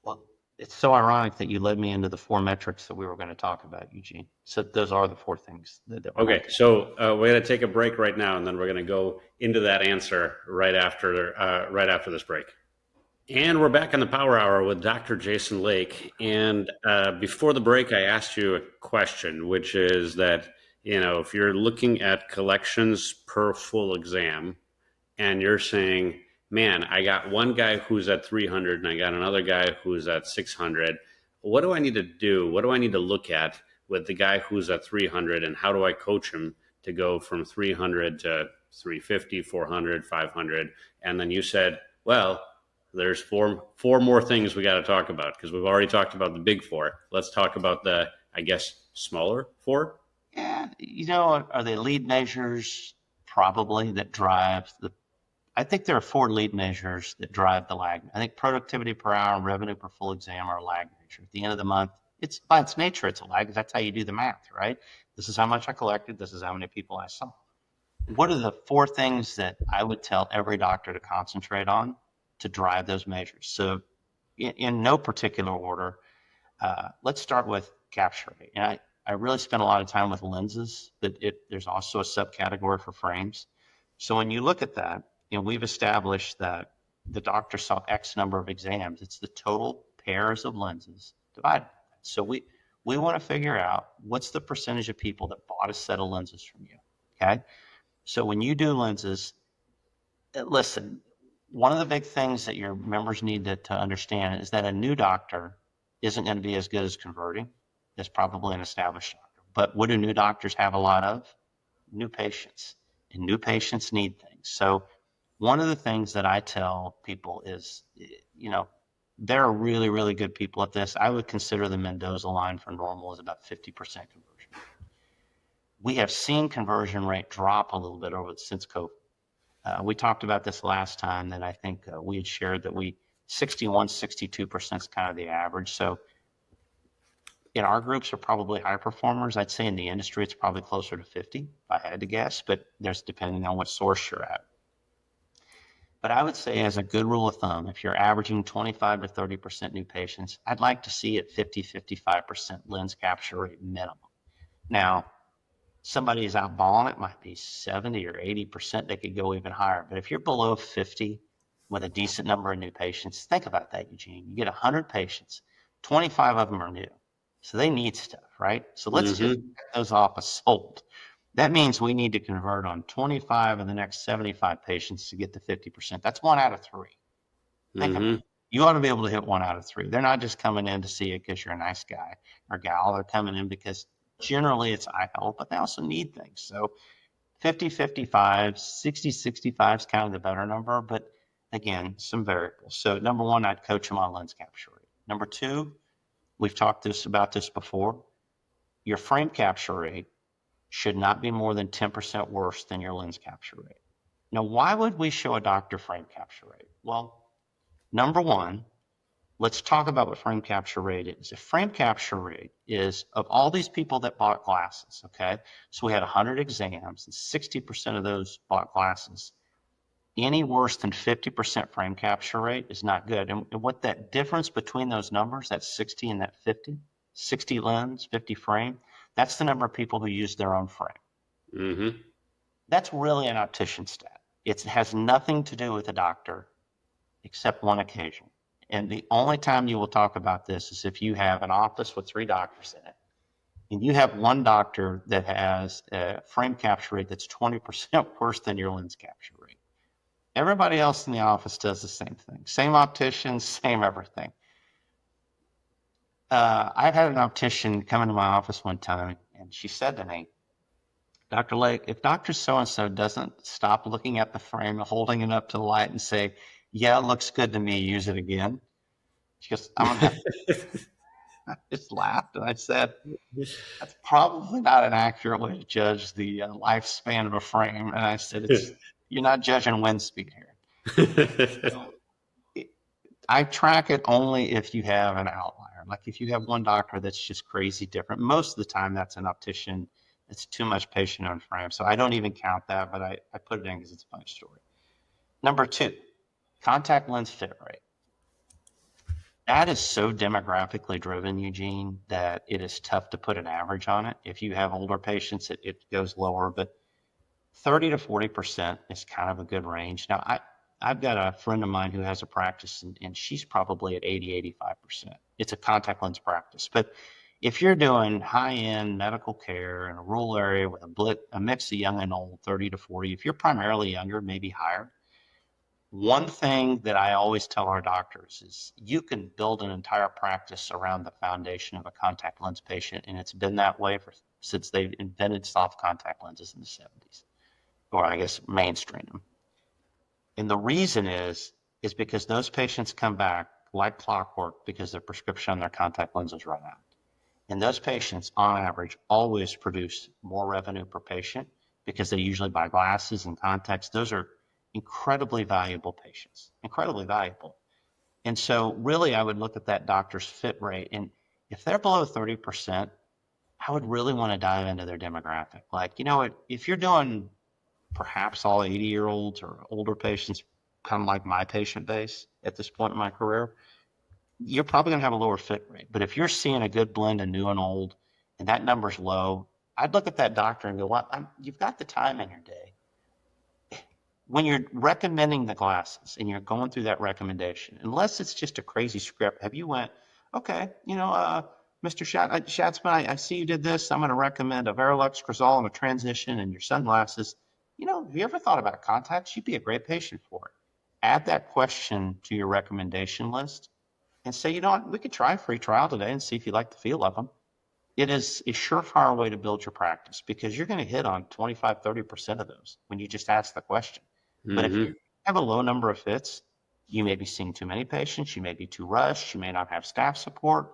Well, it's so ironic that you led me into the four metrics that we were going to talk about, Eugene. So those are the four things that we're Okay, going so we're going to take a break right now, and then we're going to go into that answer right after this break. And we're back in the Power Hour with Dr. Jason Lake. And before the break, I asked you a question, which is that, if you're looking at collections per full exam and you're saying, man, I got one guy who's at 300 and I got another guy who's at 600, what do I need to do? What do I need to look at with the guy who's at 300, and how do I coach him to go from 300 to 350, 400, 500? And then you said, well, there's four more things we got to talk about, because we've already talked about the big four. Let's talk about the, I guess, smaller four. Yeah, are they lead measures probably that drive the? I think there are four lead measures that drive the lag. I think productivity per hour and revenue per full exam are a lag measure. At the end of the month, it's by its nature, it's a lag. That's how you do the math, right? This is how much I collected. This is how many people I saw. What are the four things that I would tell every doctor to concentrate on to drive those measures? So, in no particular order, let's start with capture rate. And I really spent a lot of time with lenses, but there's also a subcategory for frames. So when you look at that, we've established that the doctor saw X number of exams. It's the total pairs of lenses divided. So we want to figure out what's the percentage of people that bought a set of lenses from you. Okay. So when you do lenses, listen, one of the big things that your members need to understand is that a new doctor isn't going to be as good as converting as probably an established doctor. But what do new doctors have a lot of? New patients. And new patients need things. So one of the things that I tell people is, there are really, really good people at this. I would consider the Mendoza line for normal as about 50% conversion. We have seen conversion rate drop a little bit since COVID. We talked about this last time, that I think we had shared that 61, 62% is kind of the average. So in our groups are probably high performers. I'd say in the industry, it's probably closer to 50, if I had to guess, but there's depending on what source you're at. But I would say, as a good rule of thumb, if you're averaging 25 to 30% new patients, I'd like to see it 50, 55% lens capture rate minimum. Now, somebody is outballing it, might be 70 or 80%. They could go even higher. But if you're below 50 with a decent number of new patients, think about that, Eugene. You get 100 patients, 25 of them are new. So they need stuff, right? So let's just get those off as sold. That means we need to convert on 25 of the next 75 patients to get to 50%. That's 1 out of 3. Think about it. You ought to be able to hit 1 out of 3. They're not just coming in to see you because you're a nice guy or gal. They're coming in because generally it's eye health, but they also need things. So 50, 55, 60, 65 is kind of the better number, but again, some variables. So number one, I'd coach them on lens capture rate. Number two, we've talked about this before. Your frame capture rate should not be more than 10% worse than your lens capture rate. Now, why would we show a doctor frame capture rate? Well, number one, let's talk about what frame capture rate is. If frame capture rate is, of all these people that bought glasses, okay, so we had 100 exams and 60% of those bought glasses, any worse than 50% frame capture rate is not good. And what that difference between those numbers, that 60 and that 50, 60 lens, 50 frame, that's the number of people who use their own frame. That's really an optician stat. It has nothing to do with a doctor except one occasion. And the only time you will talk about this is if you have an office with 3 doctors in it, and you have one doctor that has a frame capture rate that's 20% worse than your lens capture rate. Everybody else in the office does the same thing. Same optician, same everything. I had an optician come into my office one time, and she said to me, Dr. Lake, if Dr. So-and-so doesn't stop looking at the frame, holding it up to the light and say, yeah, it looks good to me, use it again. She goes, I'm going to I just laughed, and I said, that's probably not an accurate way to judge the lifespan of a frame. And I said, you're not judging wind speed here. So, I track it only if you have an outlier. Like if you have one doctor that's just crazy different, most of the time that's an optician. It's too much patient on frame. So I don't even count that, but I put it in because it's a funny story. Number two, contact lens fit rate. That is so demographically driven, Eugene, that it is tough to put an average on it. If you have older patients, it goes lower, but 30 to 40% is kind of a good range. Now, I've got a friend of mine who has a practice, and she's probably at 80, 85%. It's a contact lens practice. But if you're doing high-end medical care in a rural area with a mix of young and old, 30 to 40, if you're primarily younger, maybe higher, one thing that I always tell our doctors is you can build an entire practice around the foundation of a contact lens patient, and it's been that way since they've invented soft contact lenses in the 70s, or I guess mainstream them. And the reason is because those patients come back like clockwork because their prescription on their contact lenses run out. And those patients, on average, always produce more revenue per patient because they usually buy glasses and contacts. Those are incredibly valuable patients, incredibly valuable. And so really I would look at that doctor's fit rate. And if they're below 30%, I would really want to dive into their demographic. Like, if you're doing perhaps all 80-year-olds or older patients, kind of like my patient base at this point in my career, you're probably going to have a lower fit rate. But if you're seeing a good blend of new and old and that number's low, I'd look at that doctor and go, well, you've got the time in your day. When you're recommending the glasses and you're going through that recommendation, unless it's just a crazy script, have you went, okay, Mr. Schatzman, I see you did this. I'm going to recommend a Verilux Crizal and a transition and your sunglasses. Have you ever thought about contacts? You'd be a great patient for it. Add that question to your recommendation list and say, we could try a free trial today and see if you like the feel of them. It is a surefire way to build your practice because you're going to hit on 25, 30% of those when you just ask the question. But if you have a low number of fits, you may be seeing too many patients, you may be too rushed, you may not have staff support.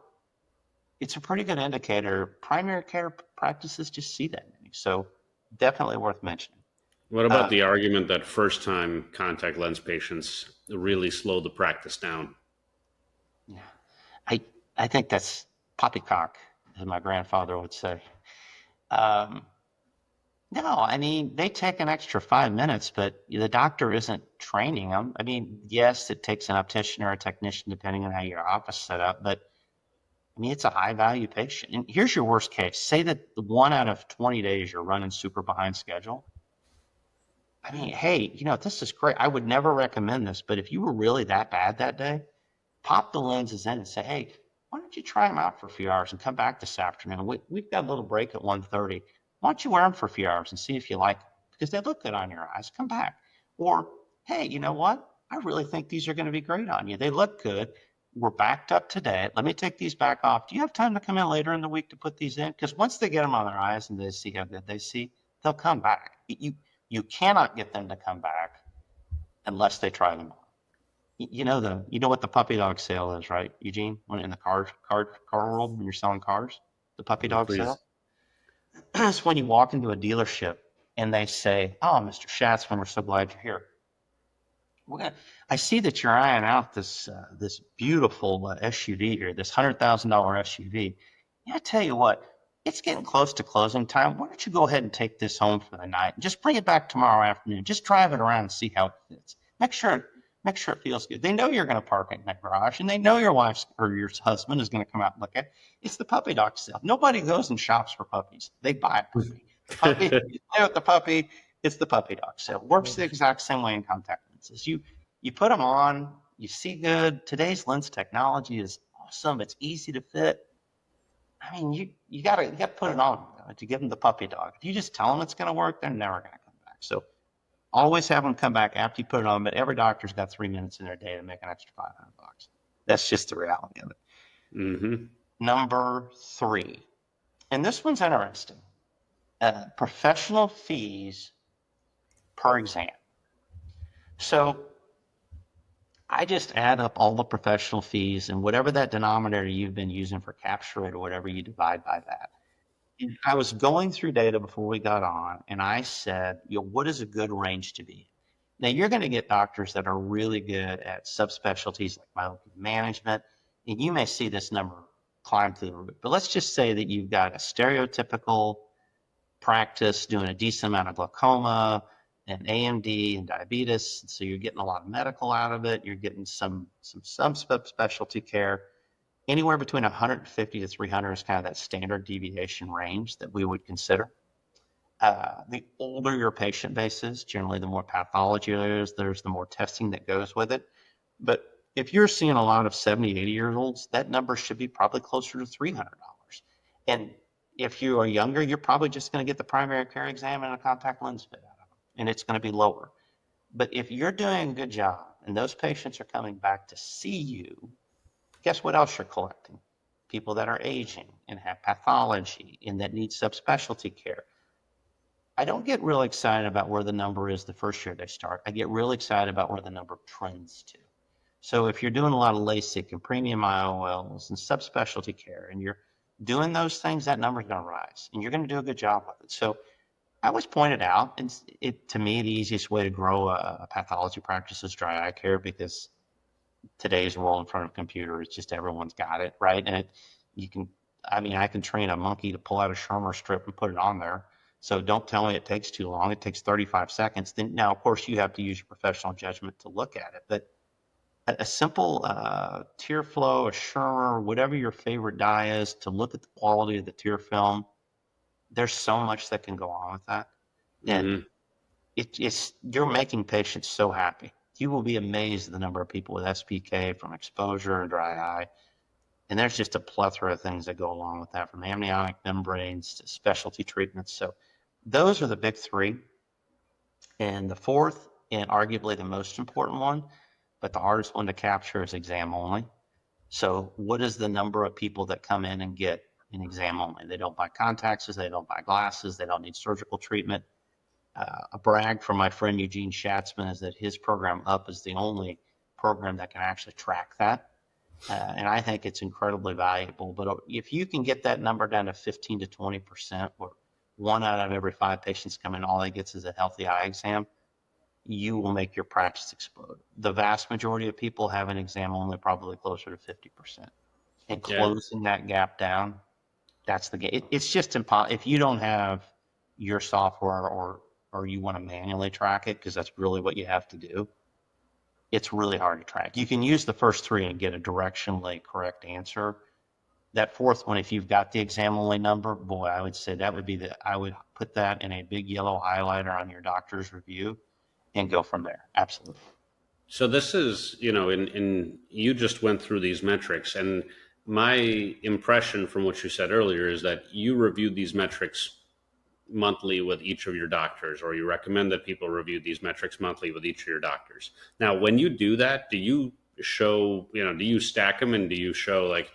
It's a pretty good indicator. Primary care practices just see that many. So definitely worth mentioning. What about the argument that first-time contact lens patients really slow the practice down? Yeah, I think that's poppycock, as my grandfather would say. No, I mean, they take an extra 5 minutes, but the doctor isn't training them. I mean, yes, it takes an optician or a technician, depending on how your office is set up, but I mean, it's a high value patient. And here's your worst case. Say that 1 out of 20 days you're running super behind schedule. I mean, hey, this is great. I would never recommend this, but if you were really that bad that day, pop the lenses in and say, hey, why don't you try them out for a few hours and come back this afternoon? We've got a little break at 1:30. Why don't you wear them for a few hours and see if you like them? Because they look good on your eyes. Come back. Or, hey, you know what? I really think these are going to be great on you. They look good. We're backed up today. Let me take these back off. Do you have time to come in later in the week to put these in? Because once they get them on their eyes and they see how good they see, they'll come back. You cannot get them to come back unless they try them on. You know what the puppy dog sale is, right, Eugene? When in the car world, when you're selling cars, the puppy dog sale. It's when you walk into a dealership and they say, "Oh, Mr. Schatzman, we're so glad you're here. I see that you're eyeing out this beautiful SUV here, this $100,000 SUV. Yeah, I tell you what, it's getting close to closing time. Why don't you go ahead and take this home for the night and just bring it back tomorrow afternoon? Just drive it around and see how it fits. Make sure it feels good." They know you're going to park it in that garage, and they know your wife or your husband is going to come out and look at it. It's the puppy dog sale. Nobody goes and shops for puppies. They buy a puppy. You play with the puppy. It's the puppy dog sale. Works the exact same way in contact lenses. You put them on. You see good. Today's lens technology is awesome. It's easy to fit. I mean, you got to put it on to give them the puppy dog. If you just tell them it's going to work, they're never going to come back. So always have them come back after you put it on, but every doctor's got 3 minutes in their day to make an extra $500. That's just the reality of it. Mm-hmm. Number 3, and this one's interesting. Professional fees per exam. So I just add up all the professional fees and whatever that denominator you've been using for capture rate or whatever, you divide by that. And I was going through data before we got on, and I said, what is a good range to be? Now you're going to get doctors that are really good at subspecialties like myopia management, and you may see this number climb through the roof. But let's just say that you've got a stereotypical practice doing a decent amount of glaucoma and AMD and diabetes. So you're getting a lot of medical out of it. You're getting some subspecialty care. Anywhere between 150 to 300 is kind of that standard deviation range that we would consider. The older your patient base is, generally the more pathology there's the more testing that goes with it. But if you're seeing a lot of 70, 80-year-olds, that number should be probably closer to $300. And if you are younger, you're probably just going to get the primary care exam and a contact lens fit out of them, and it's going to be lower. But if you're doing a good job and those patients are coming back to see you, guess what else you're collecting? People that are aging and have pathology and that need subspecialty care. I don't get real excited about where the number is the first year they start. I get real excited about where the number trends to. So if you're doing a lot of LASIK and premium IOLs and subspecialty care and you're doing those things, that number is going to rise and you're going to do a good job with it. So I always pointed out, and to me, the easiest way to grow a pathology practice is dry eye care, because today's world in front of a computer is just everyone's got it, right? And I can train a monkey to pull out a Schirmer strip and put it on there. So don't tell me it takes too long. It takes 35 seconds. Then now, of course, you have to use your professional judgment to look at it. But a simple tear flow, a Schirmer, whatever your favorite dye is, to look at the quality of the tear film, there's so much that can go on with that. And you're making patients so happy. You will be amazed at the number of people with SPK from exposure and dry eye. And there's just a plethora of things that go along with that, from amniotic membranes to specialty treatments. So those are the big three. And the fourth, and arguably the most important one, but the hardest one to capture, is exam only. So what is the number of people that come in and get an exam only? They don't buy contacts, they don't buy glasses, they don't need surgical treatment. A brag from my friend Eugene Schatzman is that his program UP is the only program that can actually track that. And I think it's incredibly valuable. But if you can get that number down to 15 to 20%, where 1 out of every 5 patients come in, all they get is a healthy eye exam, you will make your practice explode. The vast majority of people have an exam only, probably closer to 50%. And closing that gap down, that's the game. It's just impossible. If you don't have your software or you want to manually track it, because that's really what you have to do, it's really hard to track. You can use the first 3 and get a directionally correct answer. That fourth one, if you've got the exam only number, boy, I would say that would be I would put that in a big yellow highlighter on your doctor's review and go from there. Absolutely. So this is, and you just went through these metrics, and my impression from what you said earlier is that you reviewed these metrics monthly with each of your doctors, or you recommend that people review these metrics monthly with each of your doctors. Now, when you do that, do you show, do you stack them, and do you show like,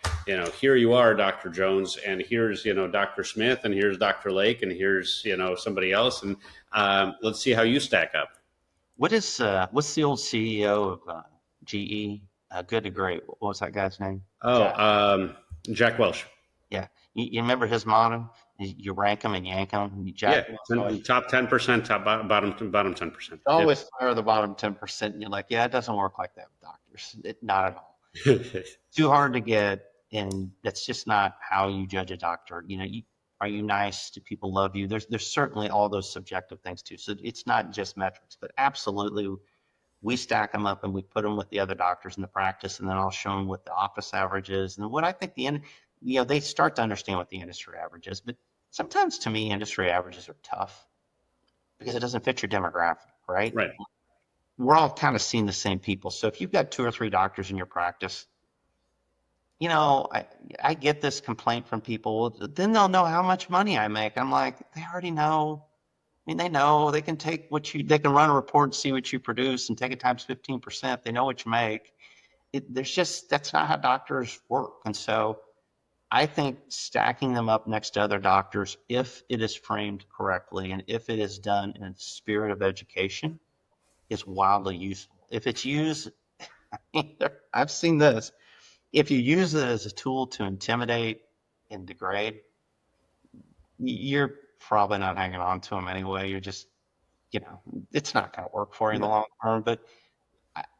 here you are, Dr. Jones, and here's, Dr. Smith, and here's Dr. Lake, and here's, somebody else, and let's see how you stack up? What's the old CEO of GE? Good to Great. What was that guy's name? Jack Welch. Yeah. You remember his motto? You rank them and yank them. Top 10%, bottom 10%. Always fire the bottom 10%. And you're like, yeah, it doesn't work like that with doctors. Not at all. Too hard to get, and that's just not how you judge a doctor. Are you nice? Do people love you? There's certainly all those subjective things too. So it's not just metrics, but absolutely, we stack them up and we put them with the other doctors in the practice, and then I'll show them what the office average is and what I think they start to understand what the industry average is. But sometimes, to me, industry averages are tough because it doesn't fit your demographic, right? Right. We're all kind of seeing the same people. So if you've got 2 or 3 doctors in your practice, I get this complaint from people. Then they'll know how much money I make. I'm like, they already know. They know they can take they can run a report and see what you produce and take it times 15%. They know what you make. That's not how doctors work. And so I think stacking them up next to other doctors, if it is framed correctly and if it is done in a spirit of education, is wildly useful. If it's used, I've seen this. If you use it as a tool to intimidate and degrade, you're probably not hanging on to them anyway. it's not going to work for you in the Yeah. long term. But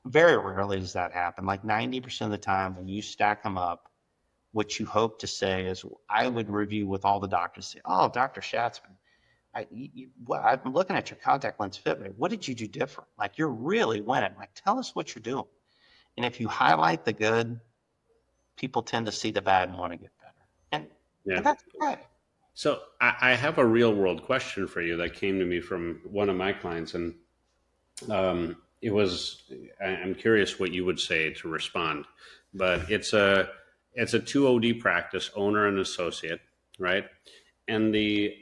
very rarely does that happen. Like 90% of the time when you stack them up, what you hope to say is, I would review with all the doctors, say, oh, Dr. Schatzman, I'm looking at your contact lens fit rate. What did you do different? Like, you're really winning. Like, tell us what you're doing. And if you highlight the good, people tend to see the bad and want to get better. And, Yeah. and that's okay. So I have a real world question for you that came to me from one of my clients, and it was. I'm curious what you would say to respond, but it's a 2OD practice, owner and associate, right? And the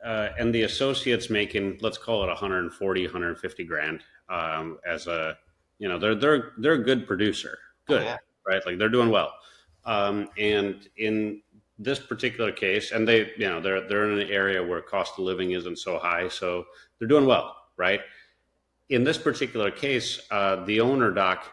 associate's making, let's call it 140, 150 grand, as a, they're a good producer, Oh, good, yeah. right? Like they're doing well, and in this particular case, and they're in an area where cost of living isn't so high, so they're doing well, right? In this particular case, the owner doc,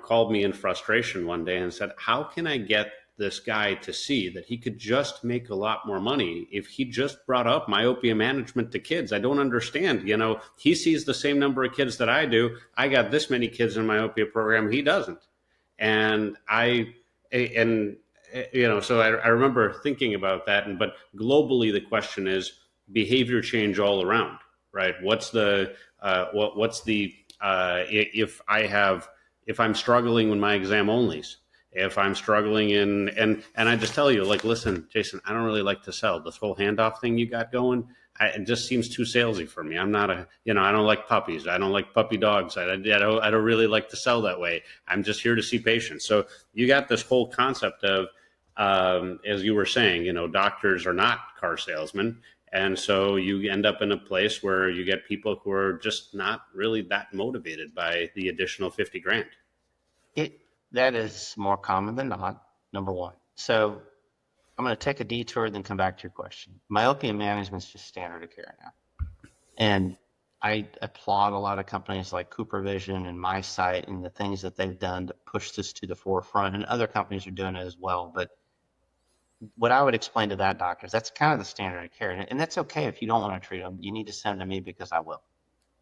called me in frustration one day and said, "How can I get this guy to see that he could just make a lot more money if he just brought up myopia management to kids? I don't understand. He sees the same number of kids that I do. I got this many kids in myopia program. He doesn't." And so I remember thinking about that. But globally, the question is behavior change all around, right? What's the if I'm struggling with my exam onlys, if I'm struggling and I just tell you, like, listen, Jason, I don't really like to sell. This whole handoff thing you got going, it just seems too salesy for me. I'm not I don't like puppies. I don't like puppy dogs. I don't really like to sell that way. I'm just here to see patients. So you got this whole concept of, as you were saying, doctors are not car salesmen. And so you end up in a place where you get people who are just not really that motivated by the additional 50 grand. That is more common than not, number one. So I'm going to take a detour, then come back to your question. Myopia management is just standard of care now. And I applaud a lot of companies like Cooper Vision and MySight and the things that they've done to push this to the forefront. And other companies are doing it as well. But what I would explain to that doctor is that's kind of the standard of care. And that's okay if you don't want to treat them. You need to send them to me because I will.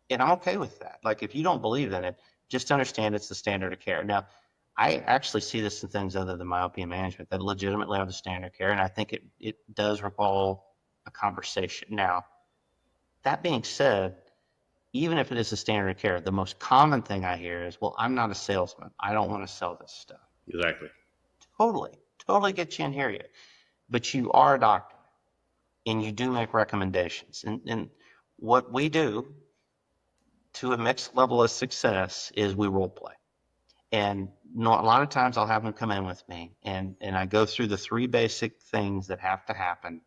And I'm okay with that. Like, if you don't believe in it, just understand it's the standard of care. Now, I actually see this in things other than myopia management that legitimately are the standard of care. And I think it does require a conversation. Now, that being said, even if it is the standard of care, the most common thing I hear is, well, I'm not a salesman. I don't want to sell this stuff. Exactly. Totally get you and hear you. But you are a doctor and you do make recommendations. And what we do to a mixed level of success is we role play. And a lot of times I'll have them come in with me and I go through the 3 basic things that have to happen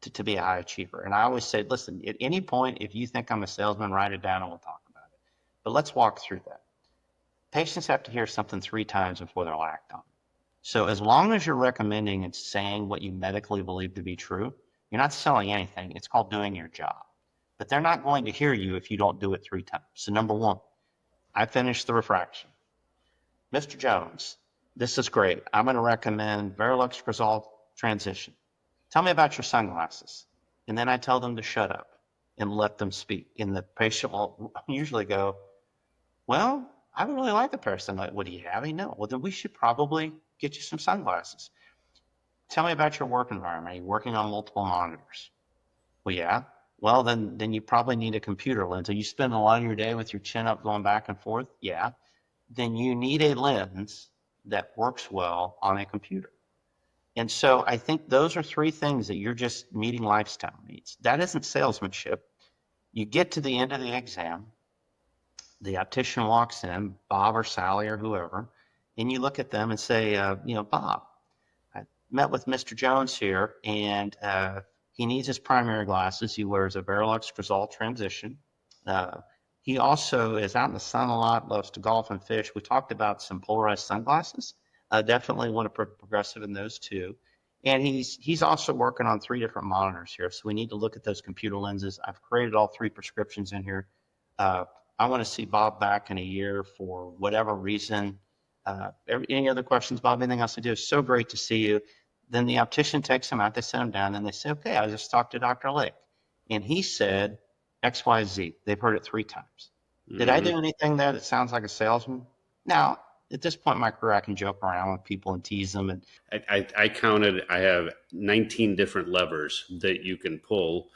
to be a high achiever. And I always say, listen, at any point, if you think I'm a salesman, write it down and we'll talk about it. But let's walk through that. Patients have to hear something 3 times before they'll act on it. So as long as you're recommending and saying what you medically believe to be true, you're not selling anything. It's called doing your job. But they're not going to hear you if you don't do it 3 times. So number 1, I finished the refraction. Mr. Jones, this is great. I'm going to recommend Verilux Crizal transition. Tell me about your sunglasses. And then I tell them to shut up and let them speak. And the patient will usually go, well, I would really like the person. Like, what do you have? No. Well, then we should probably get you some sunglasses. Tell me about your work environment. Are you working on multiple monitors? Well, yeah. Well, then you probably need a computer lens. Are you spending a lot of your day with your chin up going back and forth? Yeah. Then you need a lens that works well on a computer. And so I think those are 3 things that you're just meeting lifestyle needs. That isn't salesmanship. You get to the end of the exam, the optician walks in, Bob or Sally or whoever, and you look at them and say, Bob, I met with Mr. Jones here, and he needs his primary glasses. He wears a Verilux Crizal transition. He also is out in the sun a lot, loves to golf and fish. We talked about some polarized sunglasses. Definitely want to progressive in those too. And he's also working on 3 different monitors here. So we need to look at those computer lenses. I've created all 3 prescriptions in here. I want to see Bob back in a year for whatever reason. Any other questions, Bob? Anything else to do? It's so great to see you. Then the optician takes him out. They sit him down and they say, okay, I just talked to Dr. Lake. And he said, XYZ. They've heard it 3 times. Did I do anything there that sounds like a salesman? Now, at this point in my career, I can joke around with people and tease them. And I counted, I have 19 different levers that you can pull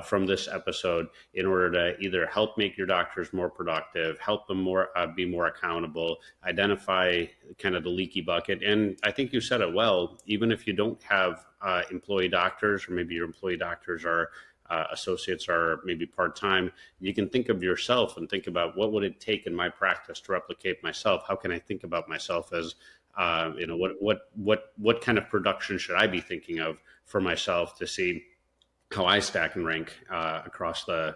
from this episode in order to either help make your doctors more productive, help them more be more accountable, identify kind of the leaky bucket. And I think you said it well. Even if you don't have employee doctors, or maybe your employee doctors are associates are maybe part-time, you can think of yourself and think about, what would it take in my practice to replicate myself? How can I think about myself as what kind of production should I be thinking of for myself to see how I stack and rank across the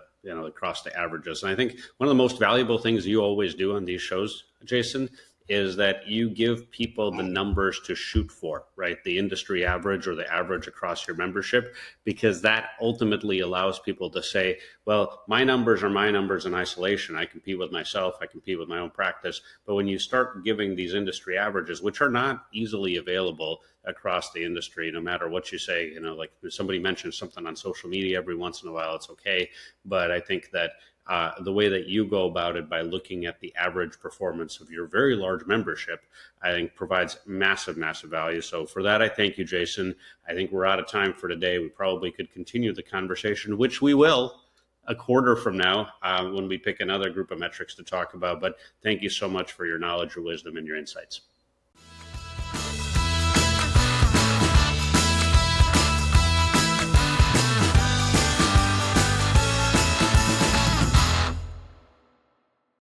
averages. And I think one of the most valuable things you always do on these shows, Jason, is that you give people the numbers to shoot for, right? The industry average or the average across your membership, because that ultimately allows people to say, well, my numbers are my numbers in isolation. I compete with myself. I compete with my own practice. But when you start giving these industry averages, which are not easily available across the industry, no matter what you say, like somebody mentions something on social media every once in a while, it's okay. But I think that the way that you go about it, by looking at the average performance of your very large membership, I think provides massive, massive value. So for that, I thank you, Jason. I think we're out of time for today. We probably could continue the conversation, which we will a quarter from now when we pick another group of metrics to talk about. But thank you so much for your knowledge, your wisdom, and your insights.